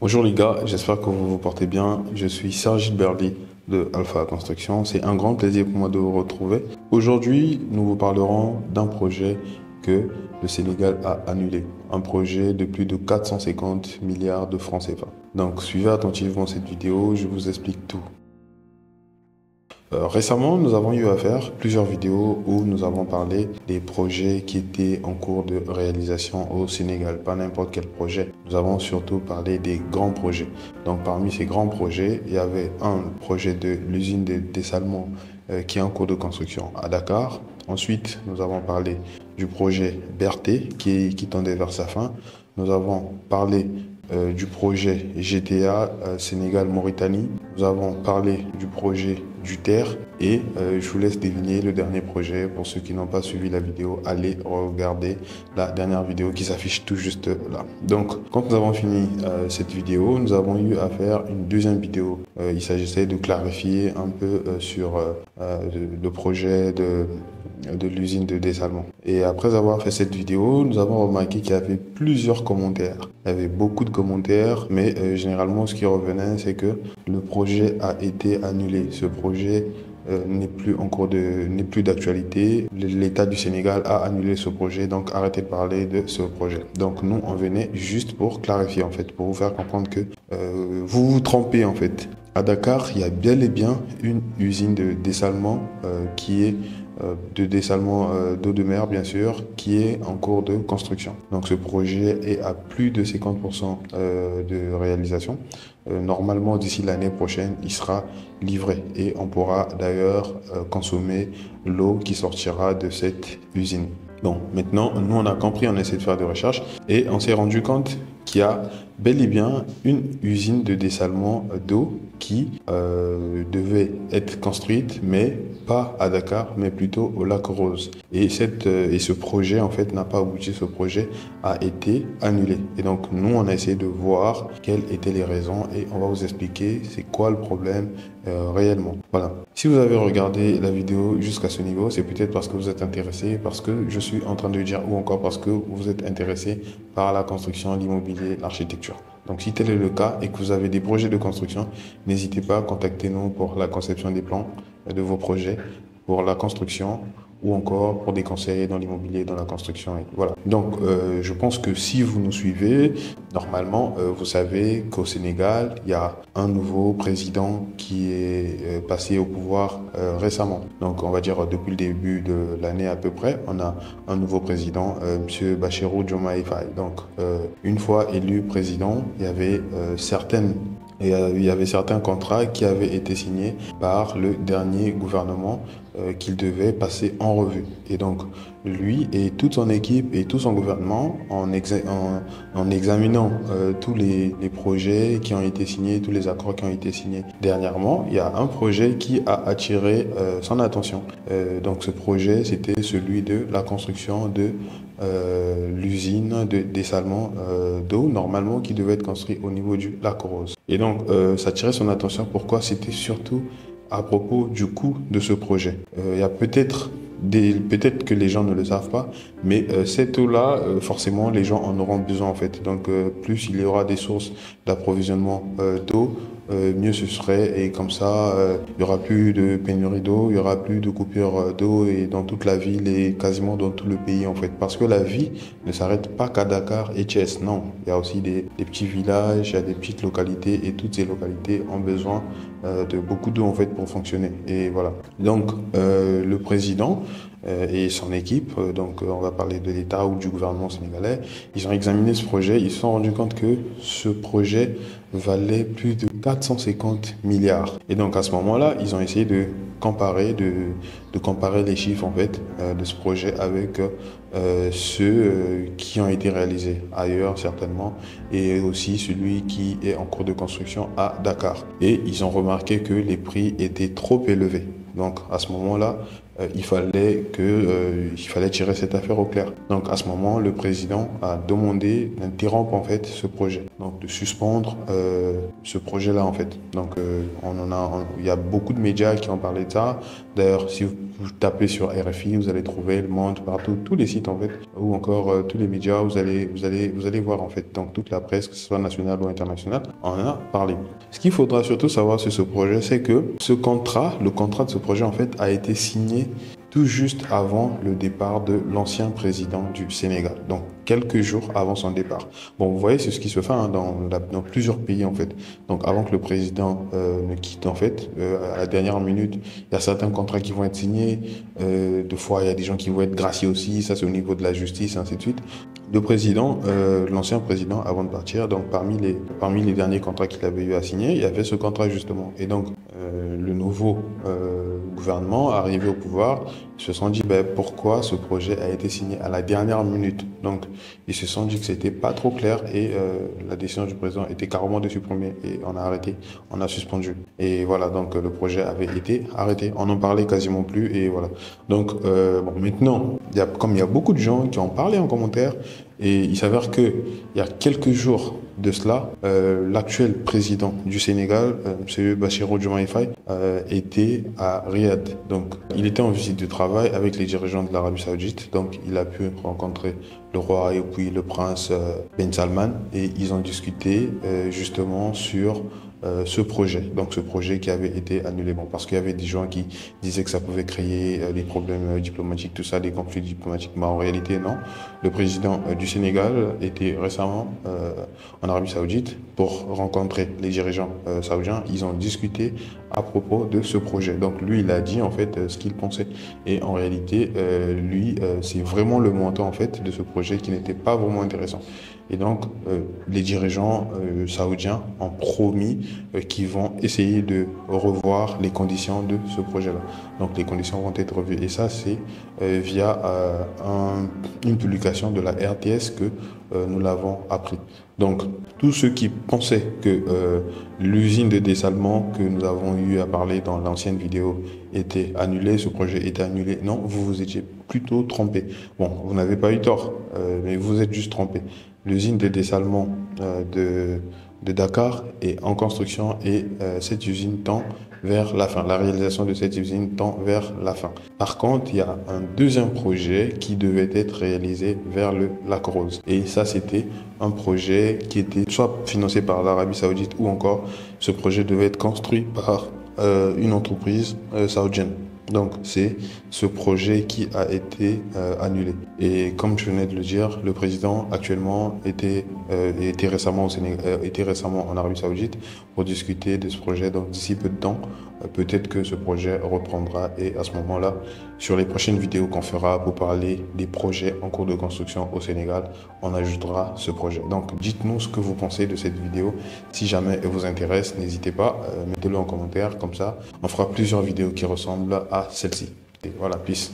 Bonjour les gars, j'espère que vous vous portez bien. Je suis Serge Berly de Alpha Construction. C'est un grand plaisir pour moi de vous retrouver. Aujourd'hui, nous vous parlerons d'un projet que le Sénégal a annulé. Un projet de plus de 450 milliards de francs CFA. Donc suivez attentivement cette vidéo, je vous explique tout. Récemment, nous avons eu à faire plusieurs vidéos où nous avons parlé des projets qui étaient en cours de réalisation au Sénégal. Pas n'importe quel projet. Nous avons surtout parlé des grands projets. Donc parmi ces grands projets, il y avait un projet de l'usine de dessalement qui est en cours de construction à Dakar. Ensuite, nous avons parlé du projet Berthe qui tendait vers sa fin. Nous avons parlé du projet GTA Sénégal-Mauritanie. Nous avons parlé du projet du Terre et je vous laisse deviner le dernier projet. Pour ceux qui n'ont pas suivi la vidéo, allez regarder la dernière vidéo qui s'affiche tout juste là. Donc, quand nous avons fini cette vidéo, nous avons eu à faire une deuxième vidéo. Il s'agissait de clarifier un peu sur le projet de l'usine de dessalement. Et après avoir fait cette vidéo, nous avons remarqué qu'il y avait plusieurs commentaires. Il y avait beaucoup de commentaires, mais généralement, ce qui revenait, c'est que le projet a été annulé. Ce projet n'est plus d'actualité. L'État du Sénégal a annulé ce projet, donc arrêtez de parler de ce projet. Donc nous, on venait juste pour clarifier, en fait, pour vous faire comprendre que vous vous trompez, en fait. À Dakar, il y a bel et bien une usine de dessalement qui est de dessalement d'eau de mer, bien sûr, qui est en cours de construction. Donc ce projet est à plus de 50% de réalisation. Normalement, d'ici l'année prochaine, il sera livré et on pourra d'ailleurs consommer l'eau qui sortira de cette usine. Bon, maintenant, nous, on a compris, on essaie de faire des recherches et on s'est rendu compte qu'il y a bel et bien une usine de dessalement d'eau qui devait être construite, mais pas à Dakar, mais plutôt au lac Rose. Et ce projet, en fait, n'a pas abouti. Ce projet a été annulé. Et donc, nous, on a essayé de voir quelles étaient les raisons et on va vous expliquer c'est quoi le problème réellement. Voilà. Si vous avez regardé la vidéo jusqu'à ce niveau, c'est peut-être parce que vous êtes intéressé, parce que je suis en train de dire, ou encore parce que vous êtes intéressé par la construction, l'immobilier, l'architecture. Donc, si tel est le cas et que vous avez des projets de construction, n'hésitez pas à contacter nous pour la conception des plans de vos projets, pour la construction ou encore pour des conseils dans l'immobilier, dans la construction. Voilà. Donc, je pense que si vous nous suivez, normalement, vous savez qu'au Sénégal, il y a un nouveau président qui est passé au pouvoir récemment. Donc, on va dire depuis le début de l'année à peu près, on a un nouveau président, M. Bassirou Diomaye Faye. Donc, une fois élu président, il y avait certains contrats qui avaient été signés par le dernier gouvernement qu'il devait passer en revue. Et donc, lui et toute son équipe et tout son gouvernement, en examinant tous les projets qui ont été signés, tous les accords qui ont été signés dernièrement, il y a un projet qui a attiré son attention. Donc, ce projet, c'était celui de la construction de l'usine de dessalement d'eau, normalement, qui devait être construite au niveau du lac Rose. Et donc, ça attirait son attention. Pourquoi? C'était surtout à propos du coût de ce projet. Il y a peut-être que les gens ne le savent pas, mais cette eau-là, forcément, les gens en auront besoin en fait. Donc, plus il y aura des sources d'approvisionnement d'eau, mieux ce serait. Et comme ça, il y aura plus de pénurie d'eau, il y aura plus de coupure d'eau et dans toute la ville et quasiment dans tout le pays en fait. Parce que la vie ne s'arrête pas qu'à Dakar et Thiès. Non, il y a aussi des petits villages, il y a des petites localités et toutes ces localités ont besoin de beaucoup d'eau en fait pour fonctionner. Et voilà. Donc, le président et son équipe, donc on va parler de l'État ou du gouvernement sénégalais, ils ont examiné ce projet, ils se sont rendus compte que ce projet valait plus de 450 milliards. Et donc à ce moment-là, ils ont essayé de comparer les chiffres en fait de ce projet avec ceux qui ont été réalisés ailleurs certainement et aussi celui qui est en cours de construction à Dakar. Et ils ont remarqué que les prix étaient trop élevés. Donc à ce moment-là, il fallait tirer cette affaire au clair. Donc à ce moment, le président a demandé d'interrompre en fait ce projet, donc de suspendre ce projet-là en fait. Donc il y a beaucoup de médias qui ont parlé de ça. D'ailleurs, si vous tapez sur RFI, vous allez trouver Le Monde partout, tous les sites en fait, ou encore tous les médias, vous allez voir en fait. Donc toute la presse, que ce soit nationale ou internationale, en a parlé. Ce qu'il faudra surtout savoir sur ce projet, c'est que le contrat de ce projet en fait a été signé tout juste avant le départ de l'ancien président du Sénégal, donc quelques jours avant son départ. Bon, vous voyez, c'est ce qui se fait dans plusieurs pays en fait. Donc avant que le président ne quitte en fait, à la dernière minute, il y a certains contrats qui vont être signés. Deux fois, il y a des gens qui vont être graciés aussi. Ça, c'est au niveau de la justice, ainsi de suite. Le président, l'ancien président, avant de partir, donc parmi les derniers contrats qu'il avait eu à signer, il y avait ce contrat justement. Et donc le nouveau gouvernement arrivé au pouvoir, ils se sont dit pourquoi ce projet a été signé à la dernière minute. Donc ils se sont dit que c'était pas trop clair et la décision du président était carrément de supprimer et on a arrêté, on a suspendu. Et voilà, donc le projet avait été arrêté. On n'en parlait quasiment plus et voilà. Donc maintenant, comme il y a beaucoup de gens qui ont parlé en commentaire, et il s'avère que il y a quelques jours de cela, l'actuel président du Sénégal, M. Bassirou Diomaye Faye, était à Riyad. Donc, il était en visite de travail avec les dirigeants de l'Arabie Saoudite. Donc, il a pu rencontrer le roi et puis le prince Ben Salman et ils ont discuté justement sur ce projet, donc ce projet qui avait été annulé. Bon, parce qu'il y avait des gens qui disaient que ça pouvait créer des problèmes diplomatiques, tout ça, des conflits diplomatiques. Mais en réalité, non. Le président du Sénégal était récemment en Arabie Saoudite pour rencontrer les dirigeants saoudiens. Ils ont discuté à propos de ce projet. Donc lui, il a dit en fait ce qu'il pensait. Et en réalité, c'est vraiment le montant en fait de ce projet qui n'était pas vraiment intéressant. Et donc, les dirigeants saoudiens ont promis qu'ils vont essayer de revoir les conditions de ce projet-là. Donc, les conditions vont être revues. Et ça, c'est via une publication de la RTS que nous l'avons appris. Donc, tous ceux qui pensaient que l'usine de dessalement que nous avons eu à parler dans l'ancienne vidéo était annulée, ce projet était annulé, non, vous vous étiez plutôt trompé. Bon, vous n'avez pas eu tort, mais vous êtes juste trompé. L'usine de dessalement de Dakar est en construction et cette usine tend vers la fin. La réalisation de cette usine tend vers la fin. Par contre, il y a un deuxième projet qui devait être réalisé vers le lac Rose. Et ça, c'était un projet qui était soit financé par l'Arabie Saoudite ou encore ce projet devait être construit par une entreprise saoudienne. Donc, c'est ce projet qui a été annulé. Et comme je venais de le dire, le président actuellement était récemment était récemment en Arabie Saoudite pour discuter de ce projet. Donc, d'ici peu de temps, peut-être que ce projet reprendra. Et à ce moment-là, sur les prochaines vidéos qu'on fera pour parler des projets en cours de construction au Sénégal, on ajoutera ce projet. Donc, dites-nous ce que vous pensez de cette vidéo. Si jamais elle vous intéresse, n'hésitez pas, mettez-le en commentaire. Comme ça, on fera plusieurs vidéos qui ressemblent à celle-ci. Et voilà, peace.